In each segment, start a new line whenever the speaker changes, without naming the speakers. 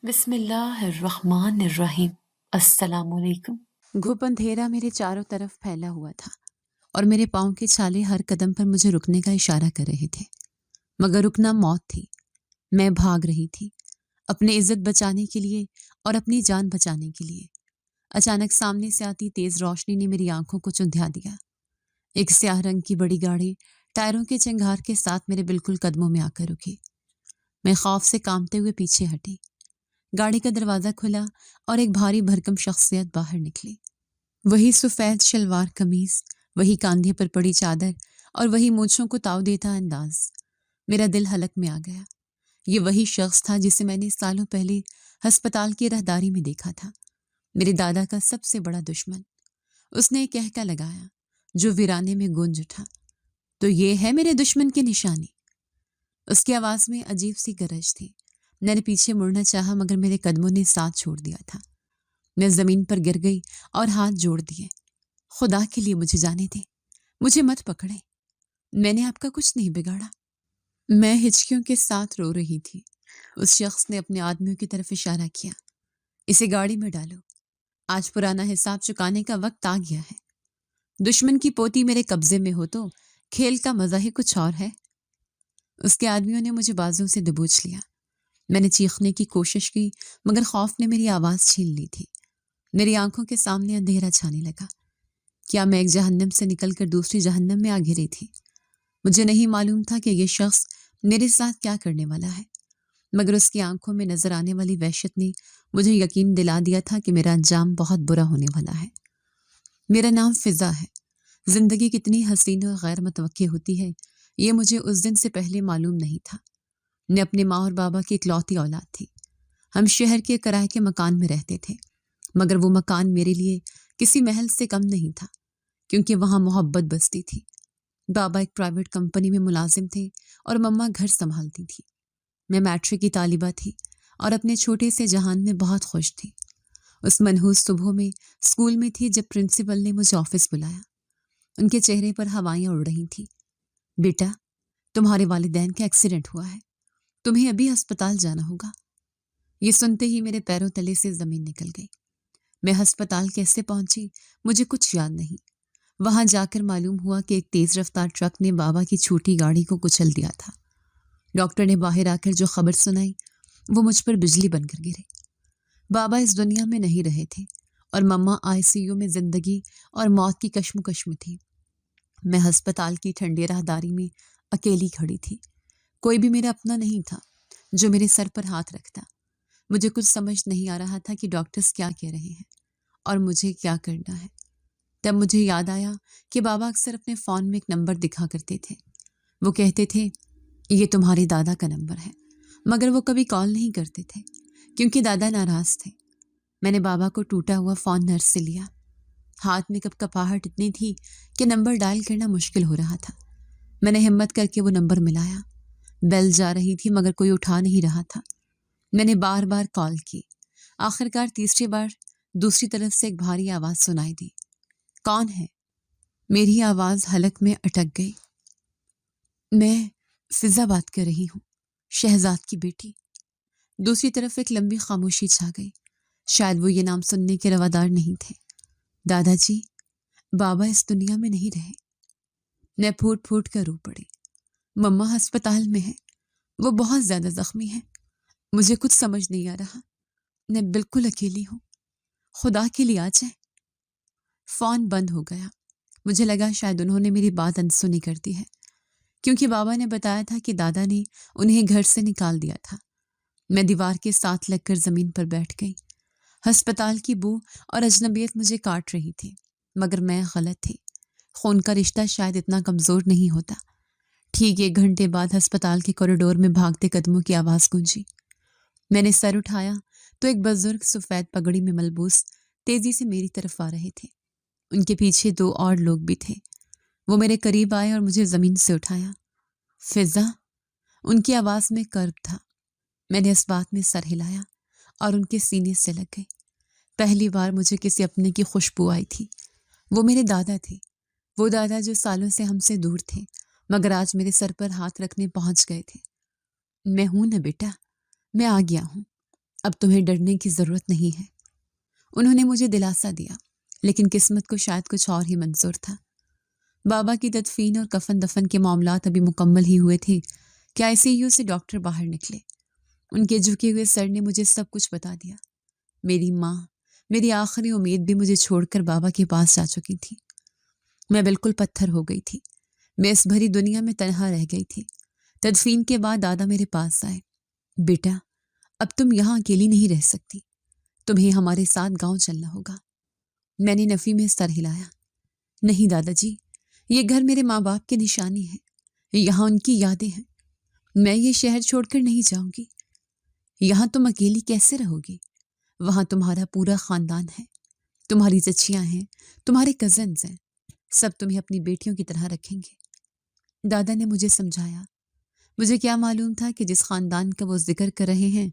بسم اللہ الرحمن الرحیم۔ السلام علیکم۔
گھپ اندھیرا میرے چاروں طرف پھیلا ہوا تھا اور میرے پاؤں کے چھالے ہر قدم پر مجھے رکنے کا اشارہ کر رہے تھے، مگر رکنا موت تھی۔ میں بھاگ رہی تھی اپنی عزت بچانے کے لیے اور اپنی جان بچانے کے لیے۔ اچانک سامنے سے آتی تیز روشنی نے میری آنکھوں کو چندھیا دیا۔ ایک سیاہ رنگ کی بڑی گاڑی ٹائروں کے چنگھار کے ساتھ میرے بالکل قدموں میں آ کر رکی۔ میں خوف سے کانپتے ہوئے پیچھے ہٹی۔ گاڑی کا دروازہ کھلا اور ایک بھاری بھرکم شخصیت باہر نکلی۔ وہی سفید شلوار قمیض، وہی کاندھے پر پڑی چادر اور وہی مونچھوں کو تاؤ دیتا انداز۔ میرا دل حلق میں آ گیا۔ یہ وہی شخص تھا جسے میں نے سالوں پہلے ہسپتال کی راہداری میں دیکھا تھا، میرے دادا کا سب سے بڑا دشمن۔ اس نے ایک کہکا لگایا جو ویرانے میں گونج اٹھا، تو یہ ہے میرے دشمن کی نشانی۔ اس کی آواز میں عجیب سی گرج تھی۔ میں نے پیچھے مڑنا چاہا مگر میرے قدموں نے ساتھ چھوڑ دیا تھا۔ میں زمین پر گر گئی اور ہاتھ جوڑ دیے۔ خدا کے لیے مجھے جانے دیں، مجھے مت پکڑیں، میں نے آپ کا کچھ نہیں بگاڑا۔ میں ہچکیوں کے ساتھ رو رہی تھی۔ اس شخص نے اپنے آدمیوں کی طرف اشارہ کیا، اسے گاڑی میں ڈالو، آج پرانا حساب چکانے کا وقت آ گیا ہے۔ دشمن کی پوتی میرے قبضے میں ہو تو کھیل کا مزہ ہی کچھ اور ہے۔ اس کے آدمیوں نے مجھے بازوں سے دبوچ لیا۔ میں نے چیخنے کی کوشش کی مگر خوف نے میری آواز چھین لی تھی۔ میری آنکھوں کے سامنے اندھیرا چھانے لگا۔ کیا میں ایک جہنم سے نکل کر دوسری جہنم میں آ گری تھی؟ مجھے نہیں معلوم تھا کہ یہ شخص میرے ساتھ کیا کرنے والا ہے، مگر اس کی آنکھوں میں نظر آنے والی وحشت نے مجھے یقین دلا دیا تھا کہ میرا انجام بہت برا ہونے والا ہے۔ میرا نام فضا ہے۔ زندگی کتنی حسین اور غیر متوقع ہوتی ہے یہ مجھے اس دن سے پہلے معلوم نہیں تھا۔ میں اپنے ماں اور بابا کی اکلوتی اولاد تھی۔ ہم شہر کے کرائے کے مکان میں رہتے تھے، مگر وہ مکان میرے لیے کسی محل سے کم نہیں تھا، کیونکہ وہاں محبت بستی تھی۔ بابا ایک پرائیویٹ کمپنی میں ملازم تھے اور مما گھر سنبھالتی تھی۔ میں میٹرک کی طالبہ تھی اور اپنے چھوٹے سے جہان میں بہت خوش تھی۔ اس منحوس صبح میں اسکول میں تھی جب پرنسپل نے مجھے آفس بلایا۔ ان کے چہرے پر ہوائیاں اڑ رہی تھیں۔ بیٹا، تمہارے والدین کا ایکسیڈنٹ ہوا ہے، تمہیں ابھی ہسپتال جانا ہوگا۔ یہ سنتے ہی میرے پیروں تلے سے زمین نکل گئی۔ میں ہسپتال کیسے پہنچی مجھے کچھ یاد نہیں۔ وہاں جا کر معلوم ہوا کہ ایک تیز رفتار ٹرک نے بابا کی چھوٹی گاڑی کو کچل دیا تھا۔ ڈاکٹر نے باہر آ کر جو خبر سنائی وہ مجھ پر بجلی بن کر گرے۔ بابا اس دنیا میں نہیں رہے تھے اور مما ICU میں زندگی اور موت کی کشمکش میں تھی۔ میں ہسپتال کی ٹھنڈی راہداری میں اکیلی کھڑی تھی۔ کوئی بھی میرا اپنا نہیں تھا جو میرے سر پر ہاتھ رکھتا۔ مجھے کچھ سمجھ نہیں آ رہا تھا کہ ڈاکٹرز کیا کہہ رہے ہیں اور مجھے کیا کرنا ہے۔ تب مجھے یاد آیا کہ بابا اکثر اپنے فون میں ایک نمبر دکھا کرتے تھے۔ وہ کہتے تھے یہ تمہارے دادا کا نمبر ہے، مگر وہ کبھی کال نہیں کرتے تھے کیونکہ دادا ناراض تھے۔ میں نے بابا کو ٹوٹا ہوا فون نرس سے لیا۔ ہاتھ میں کپکپاہٹ اتنی تھی کہ نمبر ڈائل کرنا مشکل ہو رہا تھا۔ میں نے ہمت کر کے وہ نمبر ملایا۔ بیل جا رہی تھی مگر کوئی اٹھا نہیں رہا تھا۔ میں نے بار بار کال کی۔ آخرکار تیسری بار دوسری طرف سے ایک بھاری آواز سنائی دی، کون ہے؟ میری آواز حلق میں اٹک گئی۔ میں فضا بات کر رہی ہوں، شہزاد کی بیٹی۔ دوسری طرف ایک لمبی خاموشی چھا گئی۔ شاید وہ یہ نام سننے کے روادار نہیں تھے۔ دادا جی، بابا اس دنیا میں نہیں رہے۔ میں پھوٹ پھوٹ کر رو پڑی۔ مما ہسپتال میں ہے، وہ بہت زیادہ زخمی ہے۔ مجھے کچھ سمجھ نہیں آ رہا، میں بالکل اکیلی ہوں، خدا کے لیے آ جائے۔ فون بند ہو گیا۔ مجھے لگا شاید انہوں نے میری بات انسنی کر دی ہے، کیونکہ بابا نے بتایا تھا کہ دادا نے انہیں گھر سے نکال دیا تھا۔ میں دیوار کے ساتھ لگ کر زمین پر بیٹھ گئی۔ ہسپتال کی بو اور اجنبیت مجھے کاٹ رہی تھی، مگر میں غلط تھی۔ خون کا رشتہ شاید اتنا کمزور نہیں ہوتا۔ ٹھیک 1 گھنٹے بعد ہسپتال کے کوریڈور میں بھاگتے قدموں کی آواز گونجی۔ میں نے سر اٹھایا تو ایک بزرگ سفید پگڑی میں ملبوس تیزی سے میری طرف آ رہے تھے۔ ان کے پیچھے 2 اور لوگ بھی تھے۔ وہ میرے قریب آئے اور مجھے زمین سے اٹھایا۔ فضا، ان کی آواز میں کرب تھا۔ میں نے اس بات میں سر ہلایا اور ان کے سینے سے لگ گئی۔ پہلی بار مجھے کسی اپنے کی خوشبو آئی تھی۔ وہ میرے دادا تھے، وہ دادا جو سالوں سے ہم سے دور تھے مگر آج میرے سر پر ہاتھ رکھنے پہنچ گئے تھے۔ میں ہوں نا بیٹا، میں آ گیا ہوں، اب تمہیں ڈرنے کی ضرورت نہیں ہے۔ انہوں نے مجھے دلاسا دیا، لیکن قسمت کو شاید کچھ اور ہی منظور تھا۔ بابا کی تدفین اور کفن دفن کے معاملات ابھی مکمل ہی ہوئے تھے کہ ICU سے ڈاکٹر باہر نکلے۔ ان کے جھکے ہوئے سر نے مجھے سب کچھ بتا دیا۔ میری ماں، میری آخری امید بھی مجھے چھوڑ کر بابا کے پاس جا چکی تھی۔ میں بالکل پتھر ہو گئی تھی۔ میں اس بھری دنیا میں تنہا رہ گئی تھی۔ تدفین کے بعد دادا میرے پاس آئے۔ بیٹا، اب تم یہاں اکیلی نہیں رہ سکتی، تمہیں ہمارے ساتھ گاؤں چلنا ہوگا۔ میں نے نفی میں سر ہلایا۔ نہیں دادا جی، یہ گھر میرے ماں باپ کی نشانی ہے، یہاں ان کی یادیں ہیں، میں یہ شہر چھوڑ کر نہیں جاؤں گی۔ یہاں تم اکیلی کیسے رہو گی؟ وہاں تمہارا پورا خاندان ہے، تمہاری چچیاں ہیں، تمہارے کزنز ہیں، سب تمہیں اپنی بیٹیوں کی طرح رکھیں گے۔ دادا نے مجھے سمجھایا۔ مجھے کیا معلوم تھا کہ جس خاندان کا وہ ذکر کر رہے ہیں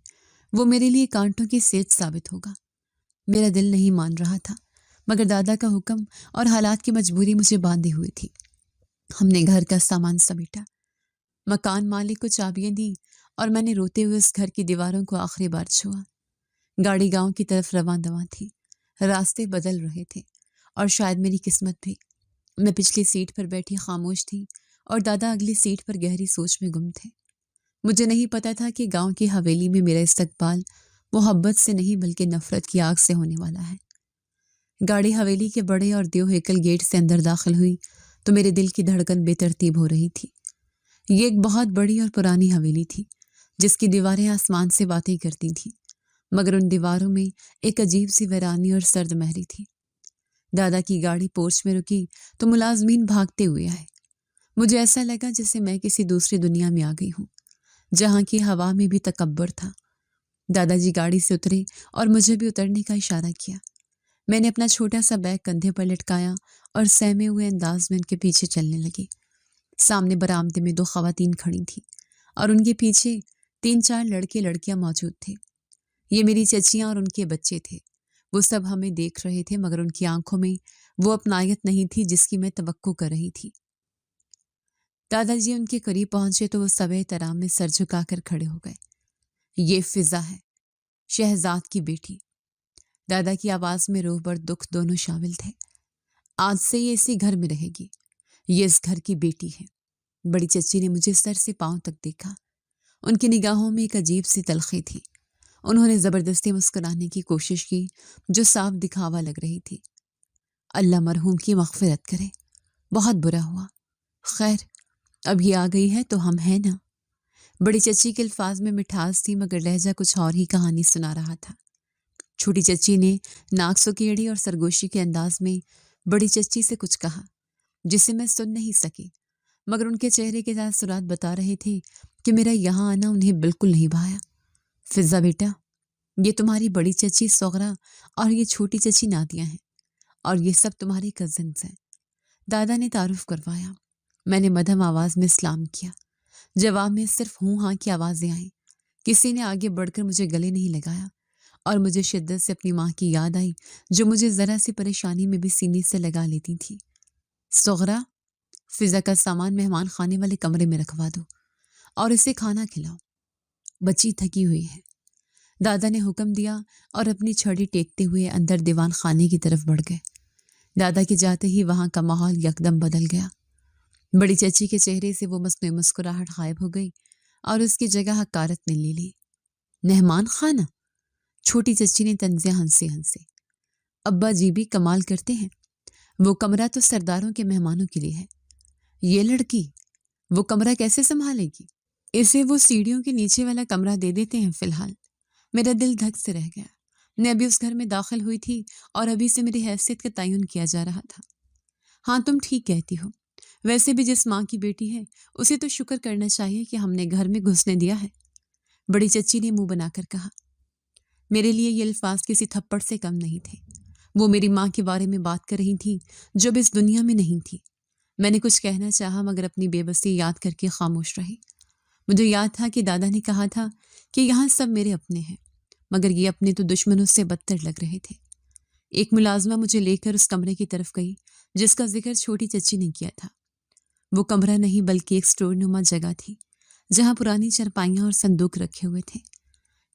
وہ میرے لیے کانٹوں کی سیج ثابت ہوگا۔ میرا دل نہیں مان رہا تھا، مگر دادا کا حکم اور حالات کی مجبوری مجھے باندھے ہوئے تھی۔ ہم نے گھر کا سامان سمیٹا، مکان مالک کو چابیاں دیں اور میں نے روتے ہوئے اس گھر کی دیواروں کو آخری بار چھوا۔ گاڑی گاؤں کی طرف رواں دواں تھی، راستے بدل رہے تھے اور شاید میری قسمت بھی۔ میں پچھلی سیٹ پر بیٹھی خاموش تھی اور دادا اگلی سیٹ پر گہری سوچ میں گم تھے۔ مجھے نہیں پتا تھا کہ گاؤں کی حویلی میں میرا استقبال محبت سے نہیں بلکہ نفرت کی آگ سے ہونے والا ہے۔ گاڑی حویلی کے بڑے اور دیو ہیکل گیٹ سے اندر داخل ہوئی تو میرے دل کی دھڑکن بے ترتیب ہو رہی تھی۔ یہ ایک بہت بڑی اور پرانی حویلی تھی جس کی دیواریں آسمان سے باتیں کرتی تھیں، مگر ان دیواروں میں ایک عجیب سی ویرانی اور سرد مہری تھی۔ دادا کی گاڑی پورچ میں رکی تو ملازمین بھاگتے ہوئے آئے۔ مجھے ایسا لگا جیسے میں کسی دوسری دنیا میں آ گئی ہوں، جہاں کی ہوا میں بھی تکبر تھا۔ دادا جی گاڑی سے اترے اور مجھے بھی اترنے کا اشارہ کیا۔ میں نے اپنا چھوٹا سا بیگ کندھے پر لٹکایا اور سہمے ہوئے انداز میں ان کے پیچھے چلنے لگی۔ سامنے برآمدے میں 2 خواتین کھڑی تھیں اور ان کے پیچھے 3-4 لڑکے لڑکیاں موجود تھے۔ یہ میری چچیاں اور ان کے بچے تھے۔ وہ سب ہمیں دیکھ رہے تھے، مگر ان کی آنکھوں میں وہ اپنائیت نہیں تھی جس کی میں توقع کر رہی تھی۔ دادا جی ان کے قریب پہنچے تو وہ سب احترام میں سر جھکا کر کھڑے ہو گئے۔ یہ فضا ہے، شہزاد کی بیٹی۔ دادا کی آواز میں روح اور دکھ دونوں شامل تھے۔ آج سے یہ اسی گھر میں رہے گی، یہ اس گھر کی بیٹی ہے۔ بڑی چچی نے مجھے سر سے پاؤں تک دیکھا۔ ان کی نگاہوں میں ایک عجیب سی تلخی تھی۔ انہوں نے زبردستی مسکرانے کی کوشش کی جو صاف دکھاوا لگ رہی تھی۔ اللہ مرحوم کی مغفرت کرے، بہت برا ہوا۔ خیر، اب یہ آ گئی ہے تو ہم ہیں نا۔ بڑی چچی کے الفاظ میں مٹھاس تھی، مگر لہجہ کچھ اور ہی کہانی سنا رہا تھا۔ چھوٹی چچی نے ناک سکیڑی اور سرگوشی کے انداز میں بڑی چچی سے کچھ کہا جسے میں سن نہیں سکی، مگر ان کے چہرے کے تاثرات بتا رہے تھے کہ میرا یہاں آنا انہیں بالکل نہیں بھایا۔ فضا بیٹا، یہ تمہاری بڑی چچی صغرا اور یہ چھوٹی چچی نادیہ ہیں، اور یہ سب تمہارے کزنز ہیں۔ دادا نے تعارف کروایا۔ میں نے مدھم آواز میں سلام کیا۔ جواب میں صرف ہوں ہاں کی آوازیں آئیں۔ کسی نے آگے بڑھ کر مجھے گلے نہیں لگایا، اور مجھے شدت سے اپنی ماں کی یاد آئی جو مجھے ذرا سی پریشانی میں بھی سینے سے لگا لیتی تھی۔ صغرا، فضا کا سامان مہمان خانے والے کمرے میں رکھوا دو اور اسے کھانا کھلاؤ، بچی تھکی ہوئی ہے۔ دادا نے حکم دیا اور اپنی چھڑی ٹیکتے ہوئے اندر دیوان خانے کی طرف بڑھ گئے۔ دادا کے جاتے ہی وہاں کا ماحول یکدم بدل گیا۔ بڑی چچی کے چہرے سے وہ مصنوعی مسکراہٹ غائب ہو گئی اور اس کی جگہ حقارت نے لے لی۔ مہمان خانہ؟ چھوٹی چچی نے طنزیہ ہنسے ہنسے۔ ابا جی بھی کمال کرتے ہیں، وہ کمرہ تو سرداروں کے مہمانوں کے لیے ہے۔ یہ لڑکی وہ کمرہ کیسے سنبھالے گی؟ اسے وہ سیڑھیوں کے نیچے والا کمرہ دے دیتے ہیں فی الحال۔ میرا دل دھک سے رہ گیا۔ میں ابھی اس گھر میں داخل ہوئی تھی اور ابھی سے میری حیثیت کا تعین کیا جا رہا تھا۔ ہاں تم ٹھیک کہتی ہو، ویسے بھی جس ماں کی بیٹی ہے اسے تو شکر کرنا چاہیے کہ ہم نے گھر میں گھسنے دیا ہے، بڑی چچی نے منہ بنا کر کہا۔ میرے لیے یہ الفاظ کسی تھپڑ سے کم نہیں تھے۔ وہ میری ماں کے بارے میں بات کر رہی تھی جو اب اس دنیا میں نہیں تھی۔ میں نے کچھ کہنا چاہا مگر اپنی بے بسی یاد کر کے خاموش رہی۔ مجھے یاد تھا کہ دادا نے کہا تھا کہ یہاں سب میرے اپنے ہیں، مگر یہ اپنے تو دشمنوں سے بدتر لگ رہے تھے۔ ایک ملازمہ مجھے لے کر اس کمرے کی طرف گئی جس کا ذکر چھوٹی چچی نے کیا تھا۔ وہ کمرہ نہیں بلکہ ایک سٹور نما جگہ تھی جہاں پرانی چرپائیاں اور صندوق رکھے ہوئے تھے۔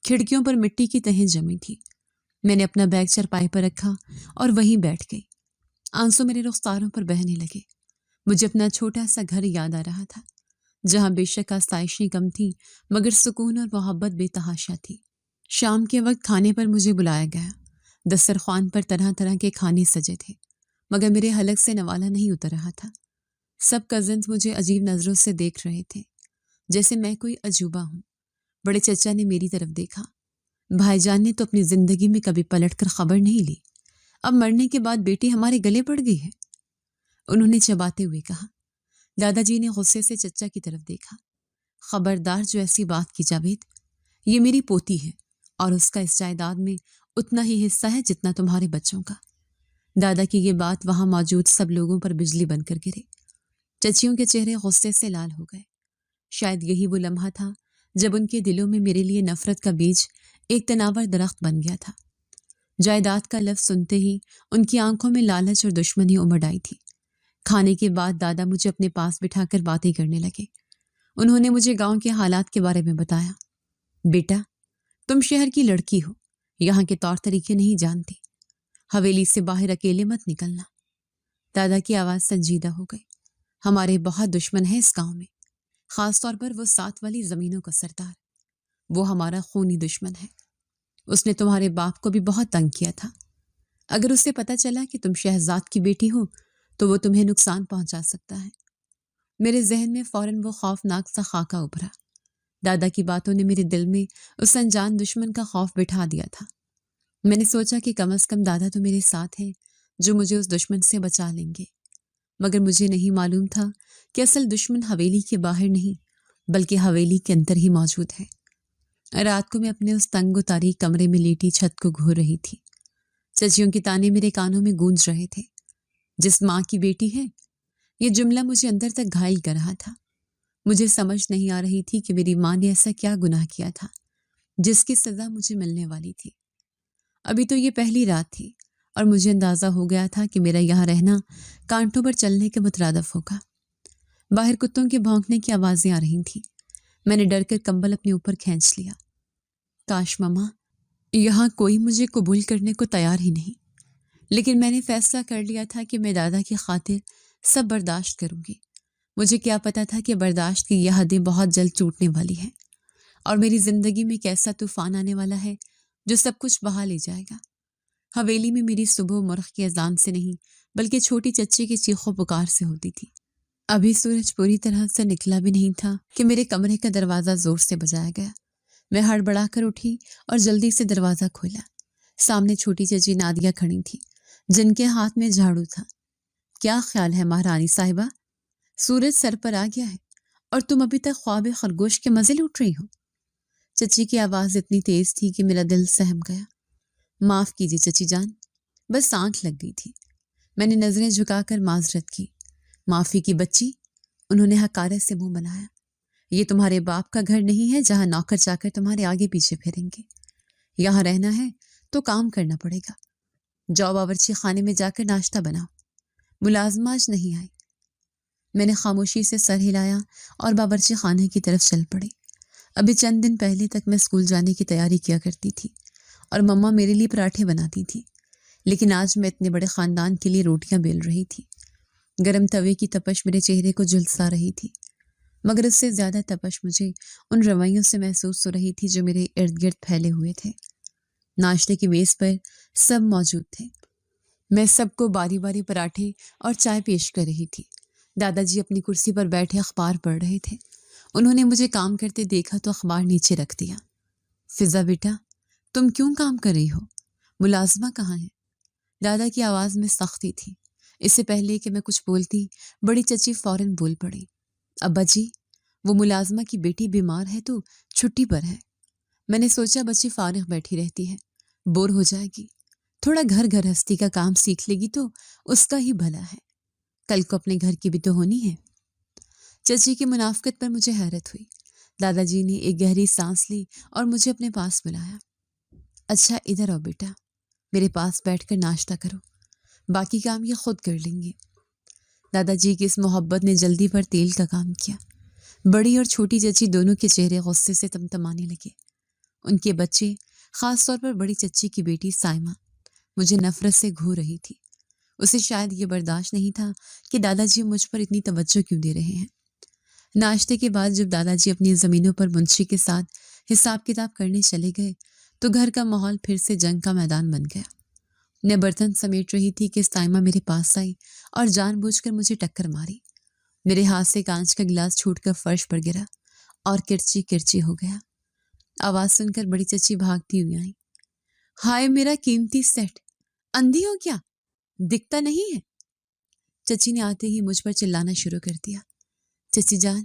کھڑکیوں پر مٹی کی تہیں جمی تھی۔ میں نے اپنا بیگ چرپائی پر رکھا اور وہیں بیٹھ گئی۔ آنسو میرے رخساروں پر بہنے لگے۔ مجھے اپنا چھوٹا سا گھر یاد آ رہا تھا، جہاں بے شک آسائشیں کم تھیں مگر سکون اور محبت بے تحاشا تھی۔ شام کے وقت کھانے پر مجھے بلایا گیا۔ دسترخوان پر طرح طرح کے کھانے سجے تھے، مگر میرے حلق سے نوالا نہیں اتر رہا تھا۔ سب کزنز مجھے عجیب نظروں سے دیکھ رہے تھے، جیسے میں کوئی عجوبہ ہوں۔ بڑے چچا نے میری طرف دیکھا۔ بھائی جان نے تو اپنی زندگی میں کبھی پلٹ کر خبر نہیں لی، اب مرنے کے بعد بیٹی ہمارے گلے پڑ گئی ہے، انہوں نے چباتے ہوئے کہا۔ دادا جی نے غصے سے چچا کی طرف دیکھا۔ خبردار جو ایسی بات کی جاوید، یہ میری پوتی ہے اور اس کا اس جائیداد میں اتنا ہی حصہ ہے جتنا تمہارے بچوں کا۔ دادا کی یہ بات وہاں موجود سب لوگوں پر بجلی بن کر گرے۔ چچیوں کے چہرے غصے سے لال ہو گئے۔ شاید یہی وہ لمحہ تھا جب ان کے دلوں میں میرے لیے نفرت کا بیج ایک تناور درخت بن گیا تھا۔ جائیداد کا لفظ سنتے ہی ان کی آنکھوں میں لالچ اور دشمنی امڑ آئی تھی۔ کھانے کے بعد دادا مجھے اپنے پاس بٹھا کر باتیں کرنے لگے۔ انہوں نے مجھے گاؤں کے حالات کے بارے میں بتایا۔ بیٹا، تم شہر کی لڑکی ہو، یہاں کے طور طریقے نہیں جانتی، حویلی سے باہر اکیلے مت نکلنا۔ دادا کی آواز سنجیدہ ہو گئی۔ ہمارے بہت دشمن ہیں اس گاؤں میں، خاص طور پر وہ 7 والی زمینوں کا سردار۔ وہ ہمارا خونی دشمن ہے۔ اس نے تمہارے باپ کو بھی بہت تنگ کیا تھا۔ اگر اسے پتہ چلا کہ تم شہزاد کی بیٹی ہو تو وہ تمہیں نقصان پہنچا سکتا ہے۔ میرے ذہن میں فوراً وہ خوفناک سا خاکہ ابھرا۔ دادا کی باتوں نے میرے دل میں اس انجان دشمن کا خوف بٹھا دیا تھا۔ میں نے سوچا کہ کم از کم دادا تو میرے ساتھ ہیں جو مجھے اس دشمن سے بچا لیں گے، مگر مجھے نہیں معلوم تھا کہ اصل دشمن حویلی کے باہر نہیں بلکہ حویلی کے اندر ہی موجود ہے۔ رات کو میں اپنے اس تنگ و تاریک کمرے میں لیٹی چھت کو گھور رہی تھی۔ چچیوں کے تانے میرے کانوں میں گونج رہے تھے۔ جس ماں کی بیٹی ہے، یہ جملہ مجھے اندر تک گھائل کر رہا تھا۔ مجھے سمجھ نہیں آ رہی تھی کہ میری ماں نے ایسا کیا گناہ کیا تھا جس کی سزا مجھے ملنے والی تھی۔ ابھی تو یہ پہلی رات تھی اور مجھے اندازہ ہو گیا تھا کہ میرا یہاں رہنا کانٹوں پر چلنے کے مترادف ہوگا۔ باہر کتوں کے بھونکنے کی آوازیں آ رہی تھیں۔ میں نے ڈر کر کمبل اپنے اوپر کھینچ لیا۔ کاش ماما، یہاں کوئی مجھے قبول کرنے کو تیار ہی نہیں، لیکن میں نے فیصلہ کر لیا تھا کہ میں دادا کی خاطر سب برداشت کروں گی۔ مجھے کیا پتا تھا کہ برداشت کی یہ حدیں بہت جلد ٹوٹنے والی ہیں اور میری زندگی میں ایک ایسا طوفان آنے والا ہے جو سب کچھ بہا لے جائے گا۔ حویلی میں میری صبح مرغ کی اذان سے نہیں بلکہ چھوٹی چچی کی چیخو پکار سے ہوتی تھی۔ ابھی سورج پوری طرح سے نکلا بھی نہیں تھا کہ میرے کمرے کا دروازہ زور سے بجایا گیا۔ میں ہڑبڑا کر اٹھی اور جلدی سے دروازہ کھولا۔ سامنے چھوٹی چچی نادیہ کھڑی تھی، جن کے ہاتھ میں جھاڑو تھا۔ کیا خیال ہے مہارانی صاحبہ؟ سورج سر پر آ گیا ہے اور تم ابھی تک خواب خرگوش کے مزے لوٹ رہی ہو۔ چچی کی آواز اتنی تیز تھی کہ میرا دل سہم گیا۔ معاف کیجیے چچی جان، بس آنکھ لگ گئی تھی۔ میں نے نظریں جھکا کر معذرت کی۔ معافی کی بچی، انہوں نے حقارت سے منہ بنایا۔ یہ تمہارے باپ کا گھر نہیں ہے جہاں نوکر چاکر تمہارے آگے پیچھے پھریں گے۔ یہاں رہنا ہے تو کام کرنا پڑے گا۔ جاؤ باورچی خانے میں جا کر ناشتہ بناؤ۔ ملازمہ آج نہیں آئی۔ میں نے خاموشی سے سر ہلایا اور باورچی خانے کی طرف چل پڑی۔ ابھی چند دن پہلے تک میں اسکول جانے کی تیاری کیا کرتی تھی اور مما میرے لیے پراٹھے بناتی تھی، لیکن آج میں اتنے بڑے خاندان کے لیے روٹیاں بیل رہی تھی۔ گرم توے کی تپش میرے چہرے کو جھلسا رہی تھی، مگر اس سے زیادہ تپش مجھے ان رویوں سے محسوس ہو رہی تھی جو میرے ارد گرد پھیلے ہوئے تھے۔ ناشتے کی میز پر سب موجود تھے۔ میں سب کو باری باری پراٹھے اور چائے پیش کر رہی تھی۔ دادا جی اپنی کرسی پر بیٹھے اخبار پڑھ رہے تھے۔ انہوں نے مجھے کام کرتے دیکھا تو اخبار نیچے رکھ دیا۔ فضا بیٹا، تم کیوں کام کر رہی ہو؟ ملازمہ کہاں ہے؟ دادا کی آواز میں سختی تھی۔ اس سے پہلے کہ میں کچھ بولتی، بڑی چچی فوراً بول پڑی۔ ابا جی، وہ ملازمہ کی بیٹی بیمار ہے تو چھٹی پر ہے۔ میں نے سوچا بچی فارغ بیٹھی رہتی ہے، بور ہو جائے گی، تھوڑا گھر گھرستی کا کام سیکھ لے گی تو اس کا ہی بھلا ہے، کل کو اپنے گھر کی بھی تو ہونی ہے۔ چچی کی منافقت پر مجھے حیرت ہوئی۔ دادا جی نے ایک گہری سانس لی اور مجھے اپنے پاس بلایا۔ اچھا ادھر آؤ بیٹا، میرے پاس بیٹھ کر ناشتہ کرو، باقی کام یہ خود کر لیں گے۔ دادا جی کی اس محبت نے جلدی پر تیل کا کام کیا۔ بڑی اور چھوٹی چچی دونوں کے چہرے غصے سے تمتمانے لگے۔ ان کے بچے، خاص طور پر بڑی چچی کی بیٹی سائمہ، مجھے نفرت سے گھو رہی تھی۔ اسے شاید یہ برداشت نہیں تھا کہ دادا جی مجھ پر اتنی توجہ کیوں دے رہے ہیں۔ ناشتے کے بعد جب دادا جی اپنی زمینوں پر منشی کے ساتھ حساب کتاب کرنے چلے گئے تو گھر کا ماحول پھر سے جنگ کا میدان بن گیا۔ میں برتن سمیٹ رہی تھی کہ سائمہ میرے پاس آئی اور جان بوجھ کر مجھے ٹکر ماری۔ میرے ہاتھ سے کانچ کا گلاس چھوٹ کر فرش پر گرا اور کرچی کرچی ہو گیا۔ آواز سن کر بڑی چچی بھاگتی ہوئی آئی۔ ہائے میرا قیمتی سیٹ، اندھی ہو کیا؟ دکھتا نہیں ہے؟ چچی نے آتے ہی مجھ پر چلانا شروع کر دیا۔ چچی جان،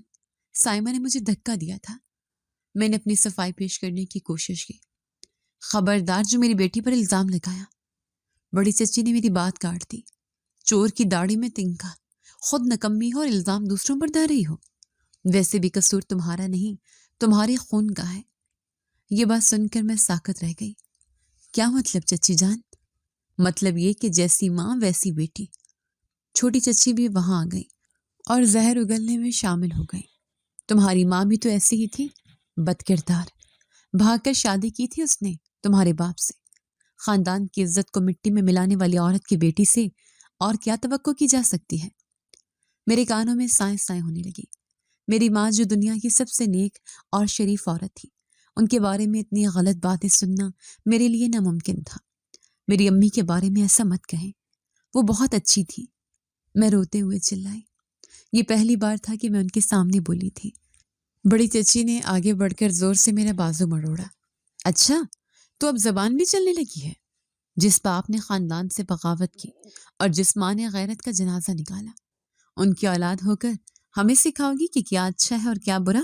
سائمہ نے مجھے دھکا دیا تھا۔ میں نے اپنی صفائی پیش کرنے کی کوشش کی۔ خبردار جو میری بیٹی پر الزام لگایا۔ بڑی چچی نے میری بات کاٹ دی۔ چور کی داڑھی میں تنکا، خود نکمی ہو اور الزام دوسروں پر ڈال رہی ہو۔ ویسے بھی قصور تمہارا نہیں، تمہارے خون کا ہے۔ یہ بات سن کر میں ساکت رہ گئی۔ کیا مطلب چچی جان؟ مطلب یہ کہ جیسی ماں ویسی بیٹی۔ چھوٹی چچی بھی وہاں آ گئی اور زہر اگلنے میں شامل ہو گئی۔ تمہاری ماں بھی تو ایسی ہی تھی، بد کردار۔ بھاگ کر شادی کی تھی اس نے تمہارے باپ سے۔ خاندان کی عزت کو مٹی میں ملانے والی عورت کی بیٹی سے اور کیا توقع کی جا سکتی ہے؟ میرے کانوں میں سائیں سائیں ہونے لگی۔ میری ماں جو دنیا کی سب سے نیک اور شریف عورت تھی، ان کے بارے میں اتنی غلط باتیں سننا میرے لیے ناممکن تھا۔ میری امی کے بارے میں ایسا مت کہیں، وہ بہت اچھی تھی۔ میں روتے ہوئے چلائی۔ یہ پہلی بار تھا کہ میں ان کے سامنے بولی تھی۔ بڑی چچی نے آگے بڑھ کر زور سے میرا بازو مڑوڑا۔ اچھا، تو اب زبان بھی چلنے لگی ہے؟ جس باپ نے خاندان سے بغاوت کی اور جس ماں نے غیرت کا جنازہ نکالا، ان کی اولاد ہو کر ہمیں سکھاؤ گی کہ کیا اچھا ہے اور کیا برا؟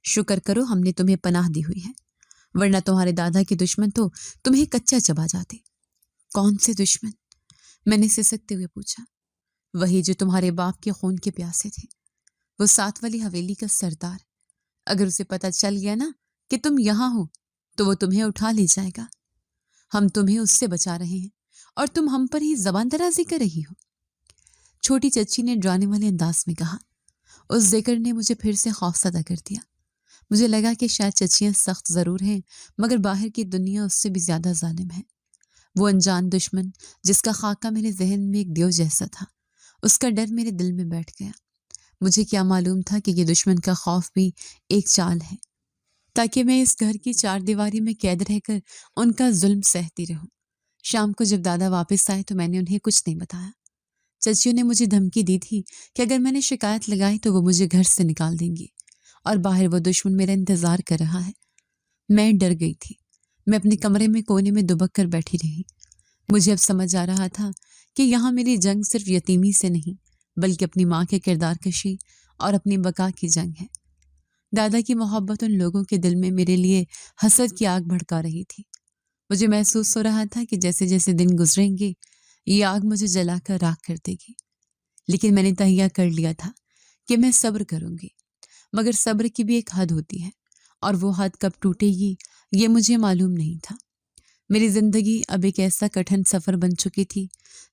شکر کرو ہم نے تمہیں پناہ دی ہوئی ہے، ورنہ تمہارے دادا کے دشمن تو تمہیں کچا چبا جاتے۔ کون سے دشمن؟ میں نے سسکتے ہوئے پوچھا۔ وہی جو تمہارے باپ کے خون کے پیاسے تھے، وہ 7 والی حویلی کا سردار۔ اگر اسے پتہ چل گیا نا کہ تم یہاں ہو تو وہ تمہیں اٹھا لے جائے گا۔ ہم تمہیں اس سے بچا رہے ہیں اور تم ہم پر ہی زبان درازی کر رہی ہو، چھوٹی چچی نے ڈرانے والے انداز میں کہا۔ اس ذکر نے مجھے پھر سے خوفزدہ کر دیا۔ مجھے لگا کہ شاید چچیاں سخت ضرور ہیں مگر باہر کی دنیا اس سے بھی زیادہ ظالم ہے۔ وہ انجان دشمن جس کا خاکہ میرے ذہن میں ایک دیو جیسا تھا، اس کا ڈر میرے دل میں بیٹھ گیا۔ مجھے کیا معلوم تھا کہ یہ دشمن کا خوف بھی ایک چال ہے تاکہ میں اس گھر کی 4 دیواری میں قید رہ کر ان کا ظلم سہتی رہوں۔ شام کو جب دادا واپس آئے تو میں نے انہیں کچھ نہیں بتایا۔ چچیوں نے مجھے دھمکی دی تھی کہ اگر میں نے شکایت لگائی تو وہ مجھے گھر سے نکال دیں گی اور باہر وہ دشمن میرا انتظار کر رہا ہے۔ میں ڈر گئی تھی۔ میں اپنے کمرے میں کونے میں دبک کر بیٹھی رہی۔ مجھے اب سمجھ آ رہا تھا کہ یہاں میری جنگ صرف یتیمی سے نہیں بلکہ اپنی ماں کے کردار کشی اور اپنی بقا کی جنگ ہے۔ دادا کی محبت ان لوگوں کے دل میں میرے لیے حسد کی آگ بھڑکا رہی تھی۔ مجھے محسوس ہو رہا تھا کہ جیسے جیسے دن گزریں گے یہ آگ مجھے جلا کر راکھ کر دے گی، لیکن میں نے تہیہ کر لیا تھا کہ میں صبر کروں گی، مگر صبر کی بھی ایک حد ہوتی ہے اور وہ حد کب ٹوٹے گی یہ مجھے معلوم نہیں تھا۔ میری زندگی اب ایک ایسا کٹھن سفر بن چکی تھی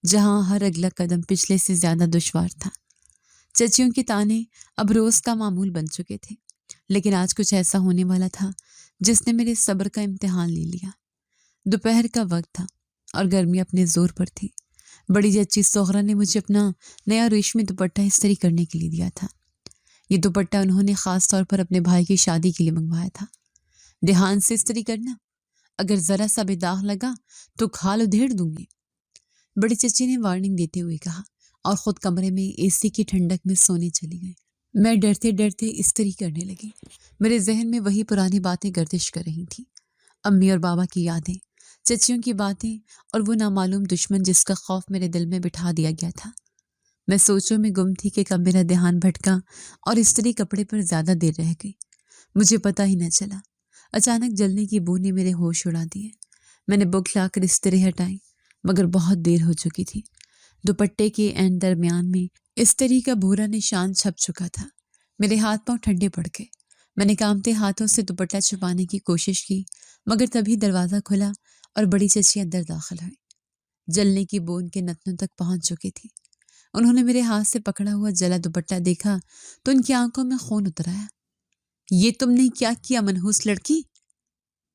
جہاں ہر اگلا قدم پچھلے سے زیادہ دشوار تھا۔ چچیوں کے تانے اب روز کا معمول بن چکے تھے، لیکن آج کچھ ایسا ہونے والا تھا جس نے میرے صبر کا امتحان لے لیا۔ دوپہر کا وقت تھا اور گرمی اپنے زور پر تھی۔ بڑی چچی سغرا نے مجھے اپنا نیا ریشمی دوپٹہ استری کرنے کے لیے دیا تھا۔ یہ دوپٹہ انہوں نے خاص طور پر اپنے بھائی کی شادی کے لیے منگوایا تھا۔ دھیان سے استری کرنا، اگر ذرا سا بھی داغ لگا تو کھال ادھیڑ دوں گی، بڑی چچی نے وارننگ دیتے ہوئے کہا اور خود کمرے میں اے سی کی ٹھنڈک میں سونے چلی گئی۔ میں ڈرتے ڈرتے استری کرنے لگی۔ میرے ذہن میں وہی پرانی باتیں گردش کر رہی تھیں، امی اور بابا کی یادیں، چچیوں کی باتیں اور وہ نامعلوم دشمن جس کا خوف میرے دل میں بٹھا دیا گیا تھا۔ میں سوچوں میں گم تھی کہ کب میرا دھیان بھٹکا اور استری کپڑے پر زیادہ دیر رہ گئی، مجھے پتہ ہی نہ چلا۔ اچانک جلنے کی بو نے میرے ہوش اڑا دیے۔ میں نے بک لا کر استری ہٹائی مگر بہت دیر ہو چکی تھی۔ دوپٹے کے عین درمیان میں استری کا بھورا نشان چھپ چکا تھا۔ میرے ہاتھ پاؤں ٹھنڈے پڑ گئے۔ میں نے کانپتے ہاتھوں سے دوپٹہ چھپانے کی کوشش کی مگر تبھی دروازہ کھلا اور بڑی چچی اندر داخل ہوئی۔ جلنے کی بو ان کے نتنوں تک پہنچ چکی تھی۔ انہوں نے میرے ہاتھ سے پکڑا ہوا جلا دوپٹہ دیکھا تو ان کی آنکھوں میں خون اتر آیا۔ یہ تم نے کیا کیا منحوس لڑکی؟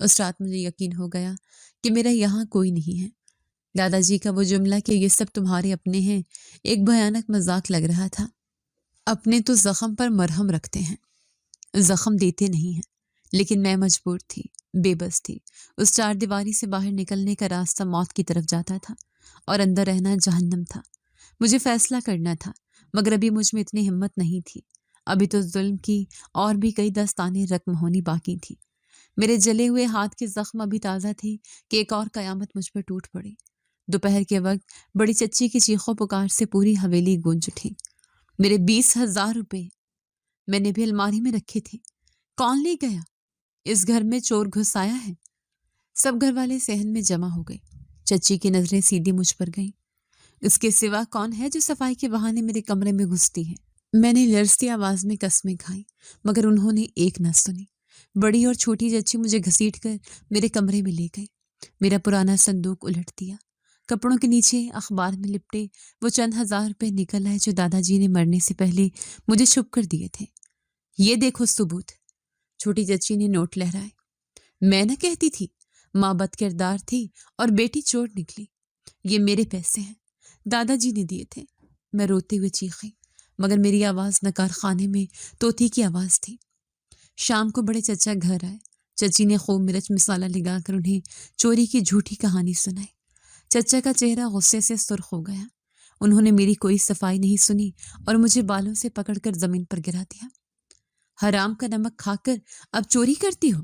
اس رات مجھے یقین ہو گیا کہ میرا یہاں کوئی نہیں ہے۔ دادا جی کا وہ جملہ کہ یہ سب تمہارے اپنے ہیں ایک بھیانک مذاق لگ رہا تھا۔ اپنے تو زخم پر مرہم رکھتے ہیں، زخم دیتے نہیں ہیں، لیکن میں مجبور تھی، بے بس تھی۔ اس چار دیواری سے باہر نکلنے کا راستہ موت کی طرف جاتا تھا اور اندر رہنا جہنم تھا۔ مجھے فیصلہ کرنا تھا، مگر ابھی مجھ میں اتنی ہمت نہیں تھی۔ ابھی تو ظلم کی اور بھی کئی داستانیں رقم ہونی باقی تھی۔ میرے جلے ہوئے ہاتھ کے زخم ابھی تازہ تھے کہ ایک اور قیامت مجھ پر ٹوٹ پڑی۔ دوپہر کے وقت بڑی چچی کی چیخوں پکار سے پوری حویلی گونج اٹھی۔ میرے 20,000 روپے میں نے بھی الماری میں رکھے تھے، کون لے گیا؟ اس گھر میں چور گھس آیا ہے۔ سب گھر والے صحن میں جمع ہو گئے۔ چچی کی نظریں سیدھی مجھ پر گئیں۔ اس کے سوا کون ہے جو صفائی کے بہانے میرے کمرے میں گھستی ہے؟ میں نے لرزتی آواز میں قسمیں کھائیں، مگر انہوں نے ایک نہ سنی۔ بڑی اور چھوٹی چچی مجھے گھسیٹ کر میرے کمرے میں لے گئی۔ میرا پرانا صندوق الٹ دیا۔ کپڑوں کے نیچے اخبار میں لپٹے وہ چند ہزار روپے نکل آئے جو دادا جی نے مرنے سے پہلے مجھے چھپ کر دیے تھے۔ یہ دیکھو ثبوت۔ چھوٹی چچی نے نوٹ لہرائے۔ میں نہ کہتی تھی ماں بد کردار تھی اور بیٹی چور نکلی۔ یہ میرے پیسے ہیں، دادا جی نے دیے تھے۔ میں روتے ہوئے چیخی، مگر میری آواز نکار خانے میں طوطی کی آواز تھی۔ شام کو بڑے چچا گھر آئے۔ چچی نے خوب مرچ مسالہ لگا کر انہیں چوری کی جھوٹی کہانی سنائی۔ چچا کا چہرہ غصے سے سرخ ہو گیا۔ انہوں نے میری کوئی صفائی نہیں سنی اور مجھے بالوں سے پکڑ کر زمین پر گرا دیا۔ حرام کا نمک کھا کر اب چوری کرتی ہو؟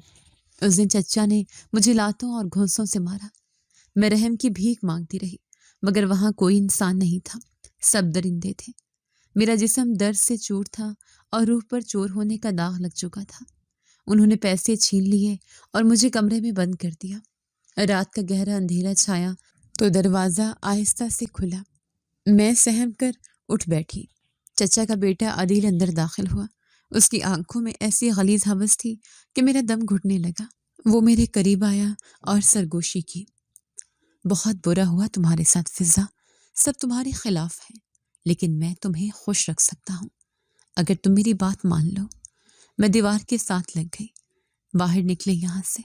اس دن چچا نے مجھے لاتوں اور گھونسوں سے مارا۔ میں رحم کی بھیک مانگتی رہی، مگر وہاں کوئی انسان نہیں تھا، سب درندے تھے۔ میرا جسم درد سے چور تھا اور روح پر چور ہونے کا داغ لگ چکا تھا۔ انہوں نے پیسے چھین لیے اور مجھے کمرے میں بند کر دیا۔ رات کا گہرا اندھیرا چھایا تو دروازہ آہستہ سے کھلا۔ میں سہم کر اٹھ بیٹھی۔ چچا کا بیٹا عدیل اندر داخل ہوا۔ اس کی آنکھوں میں ایسی غلیظ ہوس تھی کہ میرا دم گھٹنے لگا۔ وہ میرے قریب آیا اور سرگوشی کی۔ بہت برا ہوا تمہارے ساتھ فضا، سب تمہارے خلاف ہیں، لیکن میں تمہیں خوش رکھ سکتا ہوں اگر تم میری بات مان لو۔ میں دیوار کے ساتھ لگ گئی۔ باہر نکلے یہاں سے،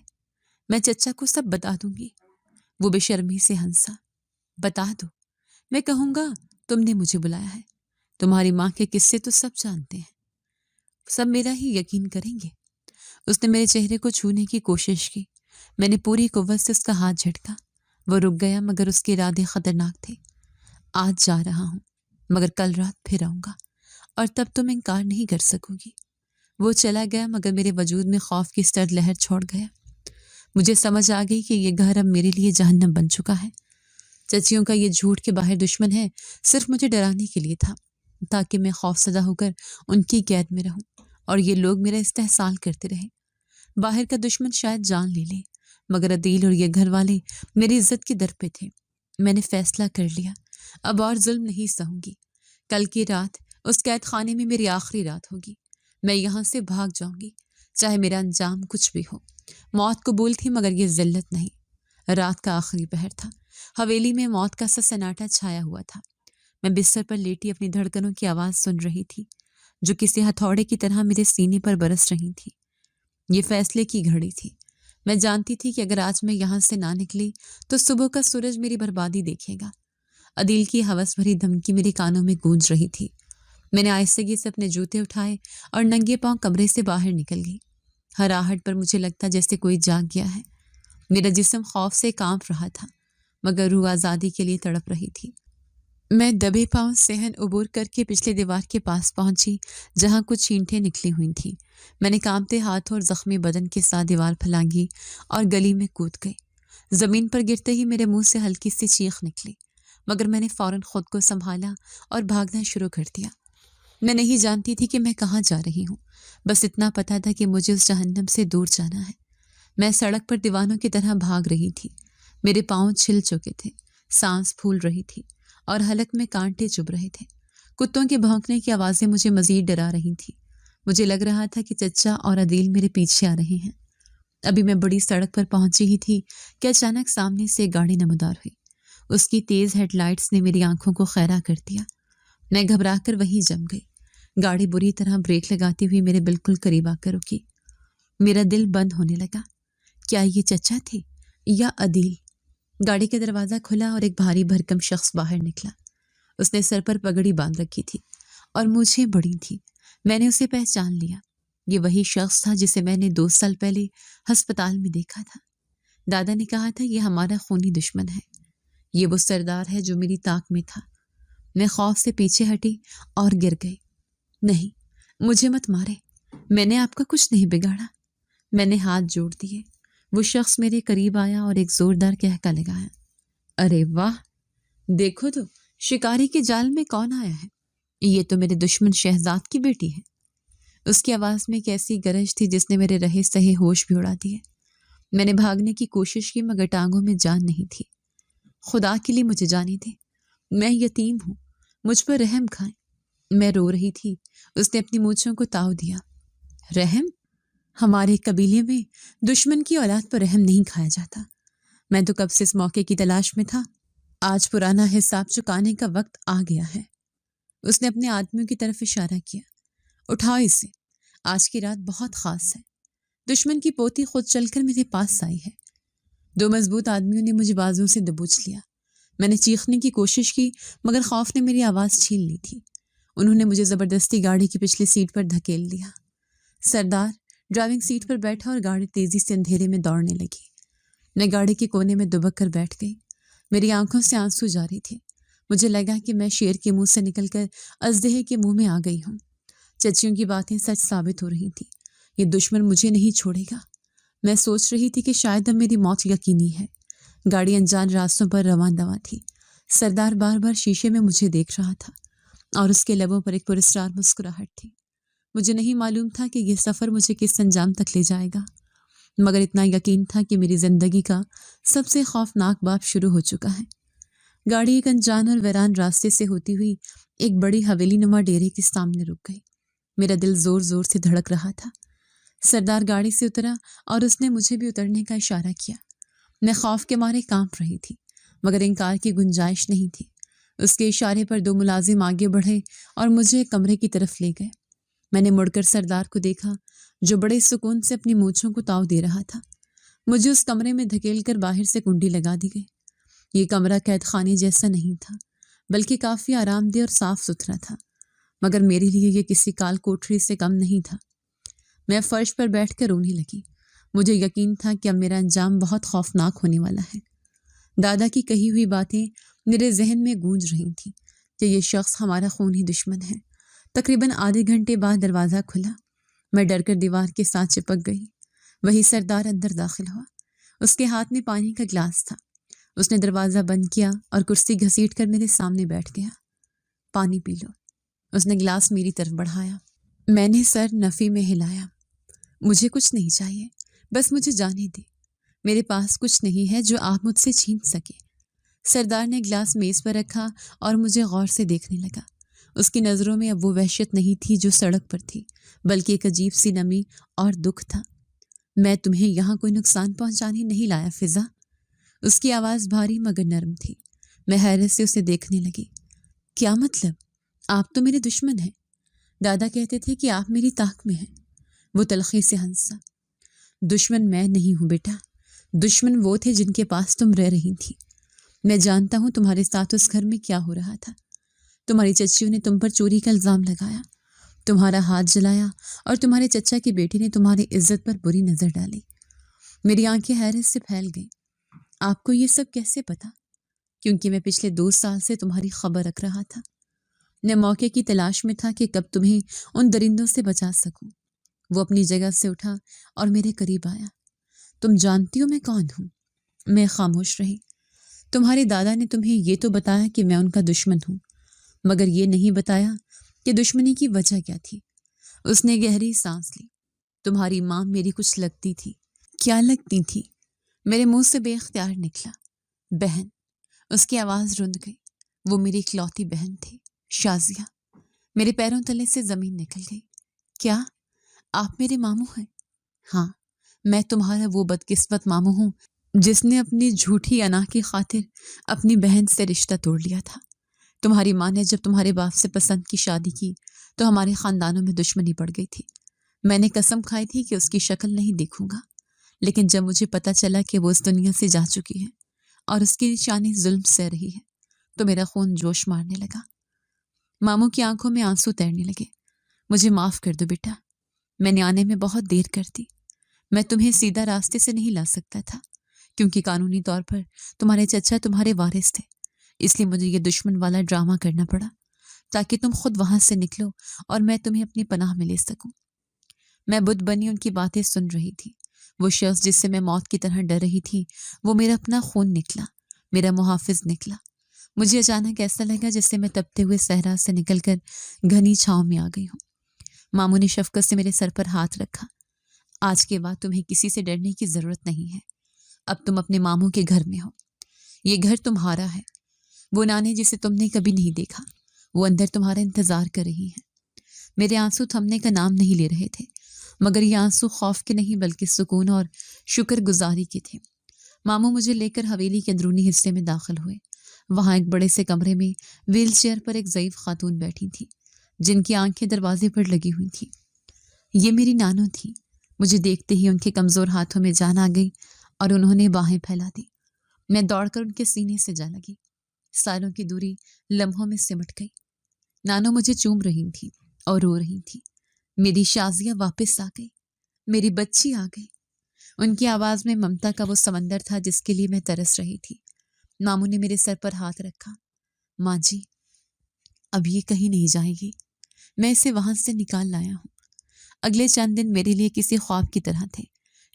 میں چچا کو سب بتا دوں گی۔ وہ بے شرمی سے ہنسا۔ بتا دو، میں کہوں گا تم نے مجھے بلایا ہے۔ تمہاری ماں کے قصے تو سب جانتے ہیں، سب میرا ہی یقین کریں گے۔ اس نے میرے چہرے کو چھونے کی کوشش کی۔ میں نے پوری قوت سے اس کا ہاتھ جھٹکا۔ وہ رک گیا، مگر اس کے ارادے خطرناک تھے۔ آج جا رہا ہوں، مگر کل رات پھر آؤں گا اور تب تم انکار نہیں کر سکو گی۔ وہ چلا گیا، مگر میرے وجود میں خوف کی سرد لہر چھوڑ گیا۔ مجھے سمجھ آ گئی کہ یہ گھر اب میرے لیے جہنم بن چکا ہے۔ چچیوں کا یہ جھوٹ کے باہر دشمن ہے صرف مجھے ڈرانے کے لیے تھا، تاکہ میں خوف زدہ ہو کر ان کی قید میں رہوں اور یہ لوگ میرا استحصال کرتے رہیں۔ باہر کا دشمن شاید جان لے لے، مگر عدیل اور یہ گھر والے میری عزت کے در پہ تھے۔ میں نے فیصلہ کر لیا، اب اور ظلم نہیں سہوں گی۔ کل کی رات اس قید خانے میں میری آخری رات ہوگی۔ میں یہاں سے بھاگ جاؤں گی، چاہے میرا انجام کچھ بھی ہو۔ موت قبول تھی، مگر یہ ذلت نہیں۔ رات کا آخری پہر تھا۔ حویلی میں موت کا سا سناٹا چھایا ہوا تھا۔ میں بستر پر لیٹی اپنی دھڑکنوں کی آواز سن رہی تھی، جو کسی ہتھوڑے کی طرح میرے سینے پر برس رہی تھی۔ یہ فیصلے کی گھڑی تھی۔ میں جانتی تھی کہ اگر آج میں یہاں سے نہ نکلی تو صبح کا سورج میری بربادی دیکھے گا۔ عدیل کی ہوس بھری دھمکی میرے کانوں میں گونج رہی تھی۔ میں نے آہستگی سے اپنے جوتے اٹھائے اور ننگے پاؤں کمرے سے باہر نکل گئی۔ ہر آہٹ پر مجھے لگتا جیسے کوئی جاگ گیا ہے۔ میرا جسم خوف سے کانپ رہا تھا، مگر روح آزادی کے لیے تڑپ رہی تھی۔ میں دبے پاؤں صحن عبور کر کے پچھلے دیوار کے پاس پہنچی، جہاں کچھ چینٹیں نکلی ہوئی تھیں۔ میں نے کانپتے ہاتھوں اور زخمی بدن کے ساتھ دیوار پھلانگی اور گلی میں کود گئی۔ زمین پر گرتے ہی میرے منہ سے ہلکی سی چیخ نکلی، مگر میں نے فوراً خود کو سنبھالا اور بھاگنا شروع کر دیا۔ میں نہیں جانتی تھی کہ میں کہاں جا رہی ہوں، بس اتنا پتا تھا کہ مجھے اس جہنم سے دور جانا ہے۔ میں سڑک پر دیوانوں کی طرح بھاگ رہی تھی۔ میرے پاؤں چھل چکے تھے، سانس پھول رہی تھی اور حلق میں کانٹے چبھ رہے تھے۔ کتوں کے بھونکنے کی آوازیں مجھے مزید ڈرا رہی تھیں۔ مجھے لگ رہا تھا کہ چچا اور عدیل میرے پیچھے آ رہے ہیں۔ ابھی میں بڑی سڑک پر پہنچی ہی تھی کہ اچانک سامنے سے ایک گاڑی نمودار ہوئی۔ اس کی تیز ہیڈ لائٹس نے میری آنکھوں کو خیرہ کر دیا۔ میں گھبرا کر وہیں جم گئی۔ گاڑی بری طرح بریک لگاتی ہوئی میرے بالکل قریب آ کر رکی۔ میرا دل بند ہونے لگا۔ کیا یہ چچا تھے یا عدیل؟ گاڑی کا دروازہ کھلا اور ایک بھاری بھرکم شخص باہر نکلا۔ اس نے سر پر پگڑی باندھ رکھی تھی اور مونچھیں بڑی تھی۔ میں نے اسے پہچان لیا۔ یہ وہی شخص تھا جسے میں نے 2 سال پہلے ہسپتال میں دیکھا تھا۔ دادا نے کہا تھا یہ ہمارا خونی دشمن ہے۔ یہ وہ سردار ہے جو میری طاق میں تھا۔ میں خوف سے پیچھے ہٹی اور گر گئی۔ نہیں، مجھے مت مارے، میں نے آپ کا کچھ نہیں بگاڑا۔ میں نے ہاتھ جوڑ دیے۔ وہ شخص میرے قریب آیا اور ایک زوردار کہکا لگایا۔ ارے واہ، دیکھو تو شکاری کے جال میں کون آیا ہے؟ یہ تو میرے دشمن شہزاد کی بیٹی ہے۔ اس کی آواز میں ایک ایسی گرج تھی جس نے میرے رہے سہے ہوش بھی اڑا دیے۔ میں نے بھاگنے کی کوشش کی مگر ٹانگوں میں جان نہیں تھی۔ خدا کے لیے مجھے جانے دے، میں یتیم ہوں، مجھ پر رحم کھائیں۔ میں رو رہی تھی۔ اس نے اپنی مونچھوں کو تاؤ دیا۔ رحم؟ ہمارے قبیلے میں دشمن کی اولاد پر رحم نہیں کھایا جاتا۔ میں تو کب سے اس موقع کی تلاش میں تھا۔ آج پرانا حساب چکانے کا وقت آ گیا ہے۔ اس نے اپنے آدمیوں کی طرف اشارہ کیا۔ اٹھاؤ اسے، آج کی رات بہت خاص ہے۔ دشمن کی پوتی خود چل کر میرے پاس آئی ہے۔ 2 مضبوط آدمیوں نے مجھے بازوں سے دبوچ لیا۔ میں نے چیخنے کی کوشش کی مگر خوف نے میری آواز چھین لی تھی۔ انہوں نے مجھے زبردستی گاڑی کی پچھلی سیٹ پر دھکیل دیا۔ سردار ڈرائیونگ سیٹ پر بیٹھا اور گاڑی تیزی سے اندھیرے میں دوڑنے لگی۔ میں گاڑی کے کونے میں دبک کر بیٹھ گئی۔ میری آنکھوں سے آنسو جاری تھے۔ مجھے لگا کہ میں شیر کے منہ سے نکل کر اژدہے کے منہ میں آ گئی ہوں۔ چچیوں کی باتیں سچ ثابت ہو رہی تھیں۔ یہ دشمن مجھے نہیں چھوڑے گا۔ میں سوچ رہی تھی کہ شاید اب میری موت یقینی ہے۔ گاڑی انجان راستوں پر رواں دواں تھی۔ سردار بار بار شیشے میں مجھے دیکھ رہا تھا اور اس کے لبوں پر ایک پراسرار مسکراہٹ تھی۔ مجھے نہیں معلوم تھا کہ یہ سفر مجھے کس انجام تک لے جائے گا، مگر اتنا یقین تھا کہ میری زندگی کا سب سے خوفناک باب شروع ہو چکا ہے۔ گاڑی ایک انجان اور ویران راستے سے ہوتی ہوئی ایک بڑی حویلی نما ڈیرے کے سامنے رک گئی۔ میرا دل زور زور سے دھڑک رہا تھا۔ سردار گاڑی سے اترا اور اس نے مجھے بھی اترنے کا اشارہ کیا۔ میں خوف کے مارے کانپ رہی تھی مگر انکار کی گنجائش نہیں تھی۔ اس کے اشارے پر 2 ملازم آگے بڑھے اور مجھے ایک کمرے کی طرف لے گئے۔ میں نے مڑ کر سردار کو دیکھا جو بڑے سکون سے اپنی مونچھوں کو تاؤ دے رہا تھا۔ مجھے اس کمرے میں دھکیل کر باہر سے کنڈی لگا دی گئی۔ یہ کمرہ قید خانے جیسا نہیں تھا بلکہ کافی آرام دہ اور صاف ستھرا تھا، مگر میرے لیے یہ کسی کال کوٹری سے کم نہیں تھا۔ میں فرش پر بیٹھ کر رونے لگی۔ مجھے یقین تھا کہ اب میرا انجام بہت خوفناک ہونے والا ہے۔ دادا کی کہی ہوئی باتیں میرے ذہن میں گونج رہی تھیں کہ یہ شخص ہمارا خونی دشمن ہے۔ تقریباً آدھے گھنٹے بعد دروازہ کھلا۔ میں ڈر کر دیوار کے ساتھ چپک گئی۔ وہی سردار اندر داخل ہوا۔ اس کے ہاتھ میں پانی کا گلاس تھا۔ اس نے دروازہ بند کیا اور کرسی گھسیٹ کر میرے سامنے بیٹھ گیا۔ پانی پی لو۔ اس نے گلاس میری طرف بڑھایا۔ میں نے سر نفی میں ہلایا۔ مجھے کچھ نہیں چاہیے، بس مجھے جانے دے۔ میرے پاس کچھ نہیں ہے جو آپ مجھ سے چھین سکے۔ سردار نے گلاس میز پر رکھا اور مجھے غور سے دیکھنے لگا۔ اس کی نظروں میں اب وہ وحشت نہیں تھی جو سڑک پر تھی، بلکہ ایک عجیب سی نمی اور دکھ تھا۔ میں تمہیں یہاں کوئی نقصان پہنچانے نہیں لایا فضا۔ اس کی آواز بھاری مگر نرم تھی۔ میں حیرت سے اسے دیکھنے لگی۔ کیا مطلب؟ آپ تو میرے دشمن ہیں۔ دادا کہتے تھے کہ آپ میری طاق میں ہیں۔ وہ تلخی سے ہنسا۔ دشمن میں نہیں ہوں بیٹا، دشمن وہ تھے جن کے پاس تم رہ رہی تھی۔ میں جانتا ہوں تمہارے ساتھ اس گھر میں کیا ہو رہا تھا۔ تمہاری چچیوں نے تم پر چوری کا الزام لگایا، تمہارا ہاتھ جلایا اور تمہارے چچا کی بیٹی نے تمہاری عزت پر بری نظر ڈالی۔ میری آنکھیں حیرت سے پھیل گئیں۔ آپ کو یہ سب کیسے پتا؟ کیونکہ میں پچھلے 2 سال سے تمہاری خبر رکھ رہا تھا۔ میں موقع کی تلاش میں تھا کہ کب تمہیں ان درندوں سے بچا سکوں۔ وہ اپنی جگہ سے اٹھا اور میرے قریب آیا۔ تم جانتی ہو میں کون ہوں؟ میں خاموش رہی۔ تمہارے دادا نے تمہیں یہ تو بتایا کہ میں ان کا دشمن ہوں، مگر یہ نہیں بتایا کہ دشمنی کی وجہ کیا تھی۔ اس نے گہری سانس لی۔ تمہاری ماں میری کچھ لگتی تھی۔ کیا لگتی تھی؟ میرے منہ سے بے اختیار نکلا۔ بہن۔ اس کی آواز رند گئی۔ وہ میری اکلوتی بہن تھی، شازیہ۔ میرے پیروں تلے سے زمین نکل گئی۔ کیا آپ میرے ماموں ہیں؟ ہاں، میں تمہارا وہ بدقسمت ماموں ہوں جس نے اپنی جھوٹی انا کی خاطر اپنی بہن سے رشتہ توڑ لیا تھا۔ تمہاری ماں نے جب تمہارے باپ سے پسند کی شادی کی تو ہمارے خاندانوں میں دشمنی پڑ گئی تھی۔ میں نے قسم کھائی تھی کہ اس کی شکل نہیں دیکھوں گا، لیکن جب مجھے پتہ چلا کہ وہ اس دنیا سے جا چکی ہے اور اس کی نشانی ظلم سہ رہی ہے تو میرا خون جوش مارنے لگا۔ ماموں کی آنکھوں میں آنسو تیرنے لگے۔ مجھے معاف کر دو بیٹا، میں نے آنے میں بہت دیر کر دی۔ میں تمہیں سیدھا راستے سے نہیں لا سکتا تھا کیونکہ قانونی طور پر تمہارے چچا تمہارے وارث تھے، اس لیے مجھے یہ دشمن والا ڈرامہ کرنا پڑا تاکہ تم خود وہاں سے نکلو اور میں تمہیں اپنی پناہ میں لے سکوں۔ میں بت بنی ان کی باتیں سن رہی تھی۔ وہ شخص جس سے میں موت کی طرح ڈر رہی تھی وہ میرا اپنا خون نکلا، میرا محافظ نکلا۔ مجھے اچانک ایسا لگا جیسے میں تپتے ہوئے صحرا سے نکل کر گھنی چھاؤں میں آ گئی ہوں۔ ماموں نے شفقت سے میرے سر پر ہاتھ رکھا۔ آج کے بعد تمہیں کسی سے ڈرنے کی ضرورت نہیں ہے، اب تم اپنے ماموں کے گھر میں ہو، یہ گھر تمہارا ہے۔ وہ نانے جسے تم نے کبھی نہیں دیکھا وہ اندر تمہارا انتظار کر رہی ہے۔ میرے آنسو تھمنے کا نام نہیں لے رہے تھے، مگر یہ آنسو خوف کے نہیں بلکہ سکون اور شکر گزاری کے تھے۔ ماموں مجھے لے کر حویلی کے اندرونی حصے میں داخل ہوئے۔ وہاں ایک بڑے سے کمرے میں ویل چیئر پر ایک ضعیف خاتون بیٹھی تھی جن کی آنکھیں دروازے پر لگی ہوئی تھی۔ یہ میری نانو تھی۔ مجھے دیکھتے ہی ان کے کمزور ہاتھوں میں جان آ گئی اور انہوں نے باہیں پھیلا دی۔ میں دوڑ کر ان کے سینے سے جا لگی۔ سالوں کی دوری لمحوں میں سمٹ گئی۔ نانو مجھے چوم رہی تھی اور رو رہی تھی۔ میری شازیہ واپس آ گئی، میری بچی آ گئی۔ ان کی آواز میں ممتا کا وہ سمندر تھا جس کے لیے میں ترس رہی تھی۔ ماموں نے میرے سر پر ہاتھ رکھا۔ ماں جی، اب یہ کہیں نہیں جائے گی، میں اسے وہاں سے نکال لایا ہوں۔ اگلے چند دن میرے لیے کسی خواب کی طرح تھے۔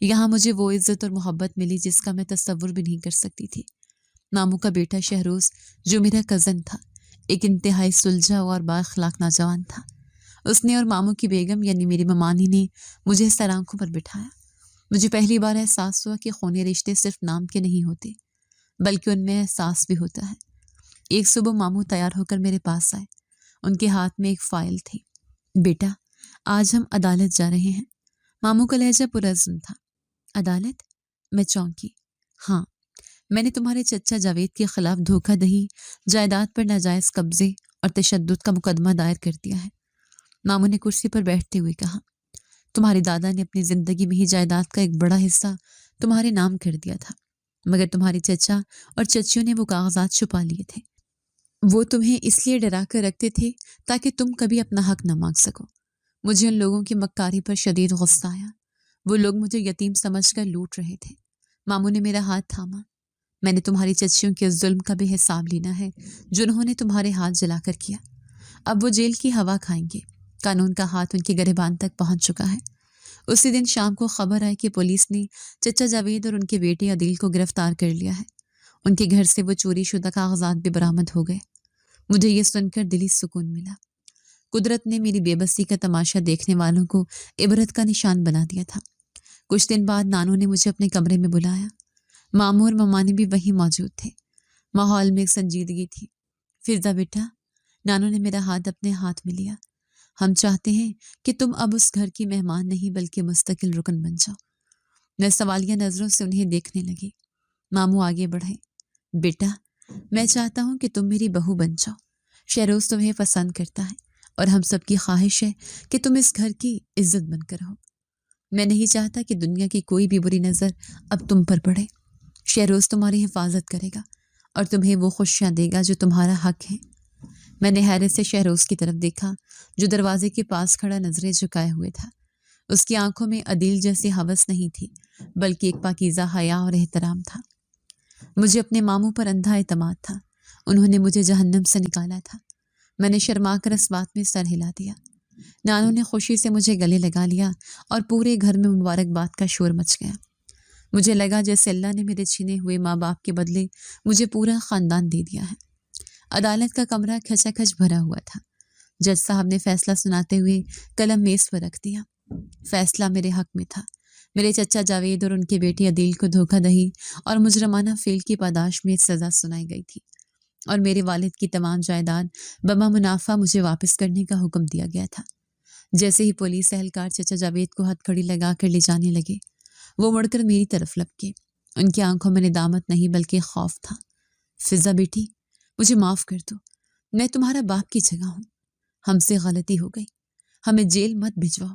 یہاں مجھے وہ عزت اور محبت ملی جس کا میں تصور بھی نہیں کر سکتی تھی۔ ماموں کا بیٹا شہروز جو میرا کزن تھا ایک انتہائی سلجھا اور با اخلاق نوجوان تھا۔ اس نے اور ماموں کی بیگم یعنی میری ممانی نے مجھے سر آنکھوں پر بٹھایا۔ مجھے پہلی بار احساس ہوا کہ خونی رشتے صرف نام کے نہیں ہوتے بلکہ ان میں احساس بھی ہوتا ہے۔ ایک صبح ماموں تیار ہو کر میرے پاس آئے۔ ان کے ہاتھ میں ایک فائل تھی۔ بیٹا، آج ہم عدالت جا رہے ہیں۔ ماموں کا لہجہ پرعزم تھا۔ عدالت؟ میں چونکی۔ ہاں، میں نے تمہارے چچا جاوید کے خلاف دھوکہ دہی، جائیداد پر ناجائز قبضے اور تشدد کا مقدمہ دائر کر دیا ہے۔ ماموں نے کرسی پر بیٹھتے ہوئے کہا، تمہارے دادا نے اپنی زندگی میں ہی جائیداد کا ایک بڑا حصہ تمہارے نام کر دیا تھا، مگر تمہارے چچا اور چچیوں نے وہ کاغذات چھپا لیے تھے۔ وہ تمہیں اس لیے ڈرا کر رکھتے تھے تاکہ تم کبھی اپنا حق نہ مانگ سکو۔ مجھے ان لوگوں کی مکاری پر شدید غصہ آیا۔ وہ لوگ مجھے یتیم سمجھ کر لوٹ رہے تھے۔ ماموں نے میرا ہاتھ تھاما۔ میں نے تمہاری چچیوں کے ظلم کا بھی حساب لینا ہے جنہوں نے تمہارے ہاتھ جلا کر کیا۔ اب وہ جیل کی ہوا کھائیں گے۔ قانون کا ہاتھ ان کے گریبان تک پہنچ چکا ہے۔ اسی دن شام کو خبر آئی کہ پولیس نے چچا جاوید اور ان کے بیٹے عدیل کو گرفتار کر لیا ہے۔ ان کے گھر سے وہ چوری شدہ کاغذات بھی برآمد ہو گئے۔ مجھے یہ سن کر دلی سکون ملا۔ قدرت نے میری بے بسی کا تماشا دیکھنے والوں کو عبرت کا نشان بنا دیا تھا۔ کچھ دن بعد نانو نے مجھے اپنے کمرے میں بلایا۔ ماموں اور ممانی بھی وہیں موجود تھے۔ ماحول میں ایک سنجیدگی تھی۔ فضا بیٹا، نانو نے میرا ہاتھ اپنے ہاتھ میں لیا، ہم چاہتے ہیں کہ تم اب اس گھر کی مہمان نہیں بلکہ مستقل رکن بن جاؤ۔ میں سوالیہ نظروں سے انہیں دیکھنے لگی۔ ماموں آگے بڑھے۔ بیٹا، میں چاہتا ہوں کہ تم میری بہو بن جاؤ۔ شہروز تمہیں پسند کرتا ہے اور ہم سب کی خواہش ہے کہ تم اس گھر کی عزت بن کر ہو۔ میں نہیں چاہتا کہ دنیا کی کوئی بھی بری نظر اب تم پر پڑے۔ شہروز تمہاری حفاظت کرے گا اور تمہیں وہ خوشیاں دے گا جو تمہارا حق ہے۔ میں نے حیرت سے شہروز کی طرف دیکھا جو دروازے کے پاس کھڑا نظریں جھکائے ہوئے تھا۔ اس کی آنکھوں میں عدیل جیسی ہوس نہیں تھی بلکہ ایک پاکیزہ حیا اور احترام تھا۔ مجھے اپنے ماموں پر اندھا اعتماد تھا۔ انہوں نے مجھے جہنم سے نکالا تھا۔ میں نے شرما کر اس بات میں سر ہلا دیا۔ نانو نے خوشی سے مجھے گلے لگا لیا اور پورے گھر میں مبارکباد کا شور مچ گیا۔ مجھے لگا جیسے اللہ نے میرے چھینے ہوئے ماں باپ کے بدلے مجھے پورا خاندان دے دیا ہے۔ عدالت کا کمرہ کھچا کھچ بھرا ہوا تھا۔ جج صاحب نے فیصلہ سناتے ہوئے قلم میز پر رکھ دیا۔ فیصلہ میرے حق میں تھا۔ میرے چچا جاوید اور ان کے بیٹی عدیل کو دھوکہ دہی اور مجرمانہ فعل کی پاداش میں سزا سنائی گئی تھی اور میرے والد کی تمام جائیداد بما منافع مجھے واپس کرنے کا حکم دیا گیا تھا۔ جیسے ہی پولیس اہلکار چچا جاوید کو ہتھ کڑی لگا کر لے جانے لگے، وہ مڑ کر میری طرف لپکے۔ ان کی آنکھوں میں ندامت نہیں بلکہ خوف تھا۔ فضا بیٹی، مجھے معاف کر دو، میں تمہارا باپ کی جگہ ہوں۔ ہم سے غلطی ہو گئی، ہمیں جیل مت بھجواؤ۔